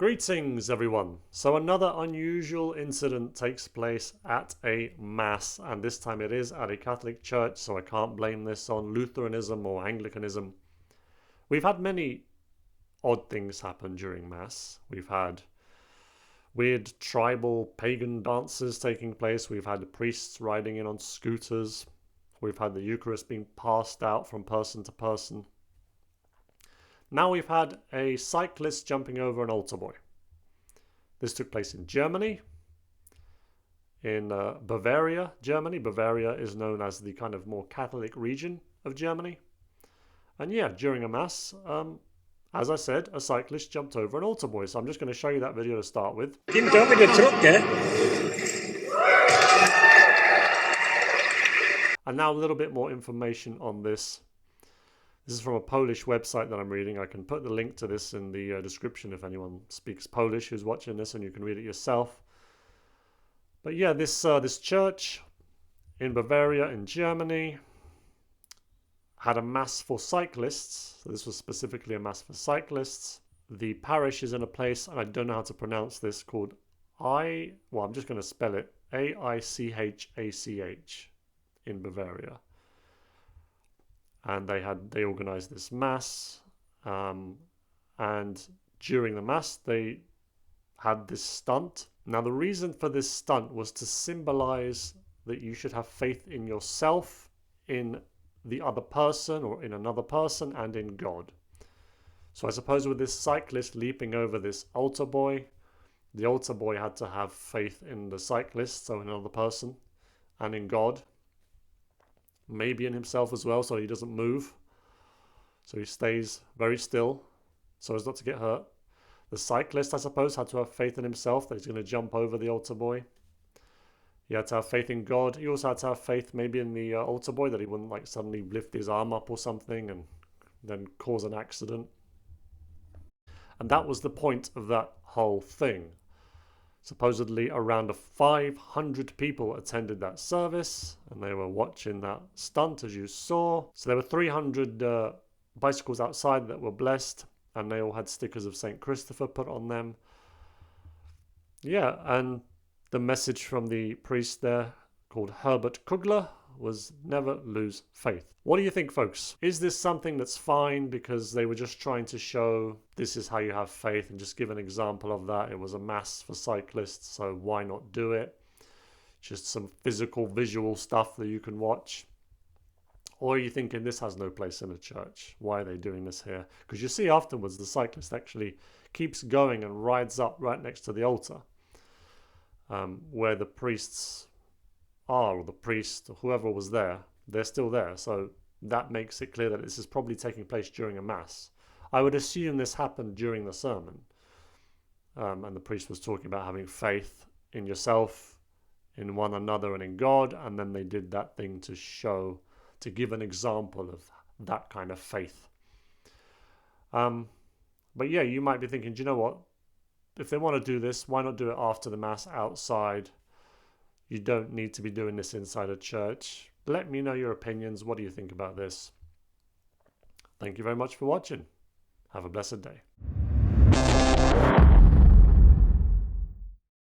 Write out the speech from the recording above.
Greetings everyone. So another unusual incident takes place at a mass, and this time it is at a Catholic church, so I can't blame this on Lutheranism or Anglicanism. We've had many odd things happen during mass. We've had weird tribal pagan dances taking place. We've had priests riding in on scooters. We've had the Eucharist being passed out from person to person. Now we've had a cyclist jumping over an altar boy. This took place in Germany, in Bavaria, Germany. Bavaria is known as the kind of more Catholic region of Germany. And yeah, during a mass, as I said, a cyclist jumped over an altar boy. So I'm just going to show you that video to start with. And now a little bit more information on this. This is from a Polish website that I'm reading. I can put the link to this in the description if anyone speaks Polish who's watching this, and you can read it yourself. But yeah, this church in Bavaria in Germany had a mass for cyclists. So this was specifically a mass for cyclists. The parish is in a place, and I don't know how to pronounce this, called I'm just going to spell it, Aichach in Bavaria. And they organized this mass, and during the mass they had this stunt. Now the reason for this stunt was to symbolize that you should have faith in yourself, in the other person or in another person, and in God. So I suppose with this cyclist leaping over this altar boy, the altar boy had to have faith in the cyclist, so in another person, and in God. Maybe in himself as well, so he doesn't move, so he stays very still so as not to get hurt. The cyclist, I suppose, had to have faith in himself that he's going to jump over the altar boy. He had to have faith in God. He also had to have faith maybe in the altar boy, that he wouldn't like suddenly lift his arm up or something and then cause an accident. And that was the point of that whole thing. Supposedly around 500 people attended that service, and they were watching that stunt, as you saw. So there were 300 bicycles outside that were blessed, and they all had stickers of St. Christopher put on them. Yeah, and the message from the priest there, called Herbert Gugler, was never lose faith. What do you think, folks? Is this something that's fine because they were just trying to show this is how you have faith and just give an example of that? It was a mass for cyclists, so why not do it? Just some physical, visual stuff that you can watch. Or are you thinking this has no place in a church? Why are they doing this here? Because you see afterwards the cyclist actually keeps going and rides up right next to the altar, where the priests are, or the priest, or whoever was there. They're still there, so that makes it clear that this is probably taking place during a mass. I would assume this happened during the sermon, and the priest was talking about having faith in yourself, in one another, and in God, and then they did that thing to show, to give an example of that kind of faith. But yeah, you might be thinking, do you know what? If they want to do this, why not do it after the mass outside? You don't need to be doing this inside a church. Let me know your opinions. What do you think about this? Thank you very much for watching. Have a blessed day.